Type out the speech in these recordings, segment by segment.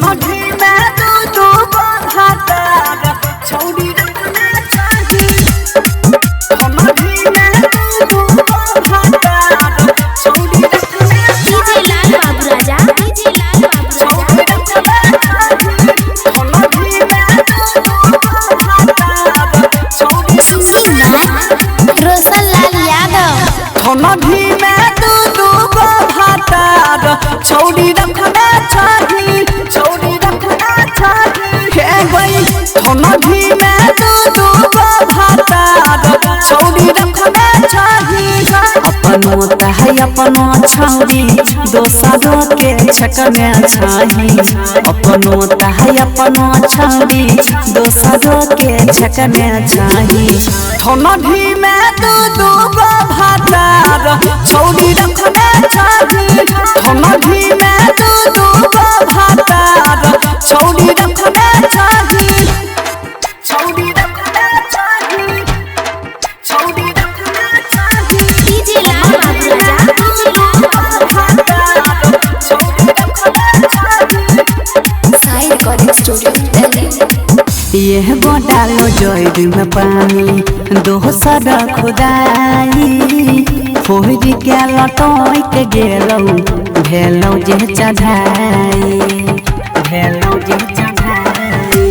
ठमठी में दू भातार छौड़ी रखना चाही ठमठी में दू भातार छौड़ी रखना डीजे लाल बाबू राजा डीजे लाल बाबू छौड़ी रखना चाही ठमठी में दू भातार छौड़ी सिंगर रोशन लाल यादव ठमठी में दू भातार छौड़ी रखना चाही छौड़ी रखना चाही हे गई ठमठी में दू भातार छौड़ी रखना चाही अपनो तहै अपनो छौड़ी दोसरों के छकने चाही अपनो तहै अपनो छौड़ी दोसरों के छकने चाही ठमठी में दू भातार छौड़ी रखना चाही ठमठी में दू भातार छौड़ी रखना चाही छौड़ी रखना चाही छौड़ी रखना चाही डीजे लाल बाबू राजा डीजे लाल बाबू भातार छौड़ी रखना चाही साई रिकॉर्डिंग स्टूडियो दिल्ली यह गोडालो जोड़ में पानी दोसर खुदाई फोहरी के लटोई के गेलौ भेलौ जे चढ़ाई भेलौ जे चढ़ाई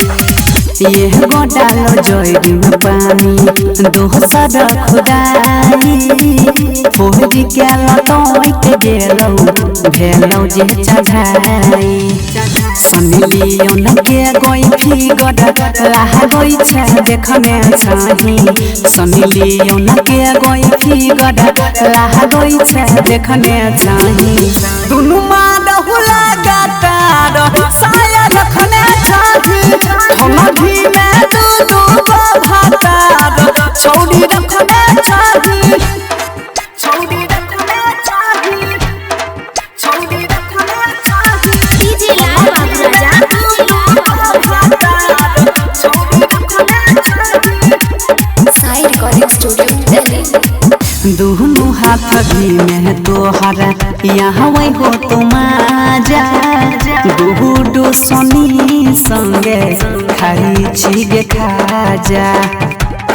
यह गोडालो जोड़ में पानी दोसर खुदाई फोहरी के लटोई के गेलौ भेलौ जे चढ़ाई समिलियो लगे गोई फिगर लाह गोई छे देखने चाही समिलियो लगे गोई फिगर लाह गोई छे देखने चाही दुनु माडहु लगातार साया रखने चाही ठमठी में दू भातार छौड़ी रखने चाही छौड़ी रखने चाही छौड़ी रखने चाही डीजे लाल बाबू राजा डीजे लाल बाबू साई रिकॉर्डिंग स्टूडियो दिल्ली दोनों हाथ भी में तोहरा यहाँ वही हो तुम जा गुडू सोनी संगे खाई छिगे खाजा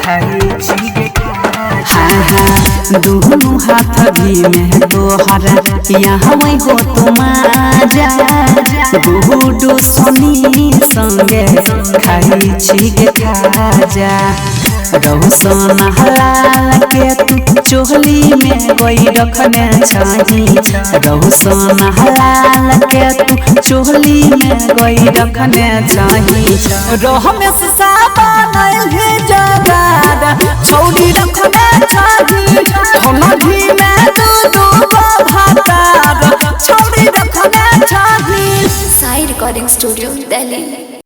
खाई छिगे हाँ हाँ दोनों हाथ भी में तोहरा यहाँ वही हो तुम जा गुडू सोनी संगे खाई छिगे खाजा रोशन हलाल के तू चोहली में कोई रखने चाही रोशन हलाल के तू चोहली में कोई रखने चाही रोहमेश साबन है जगाद छौड़ी रखने चाही ठमठी में दू भातार छौड़ी रखने चाही साई रिकॉर्डिंग स्टूडियो दिल्ली।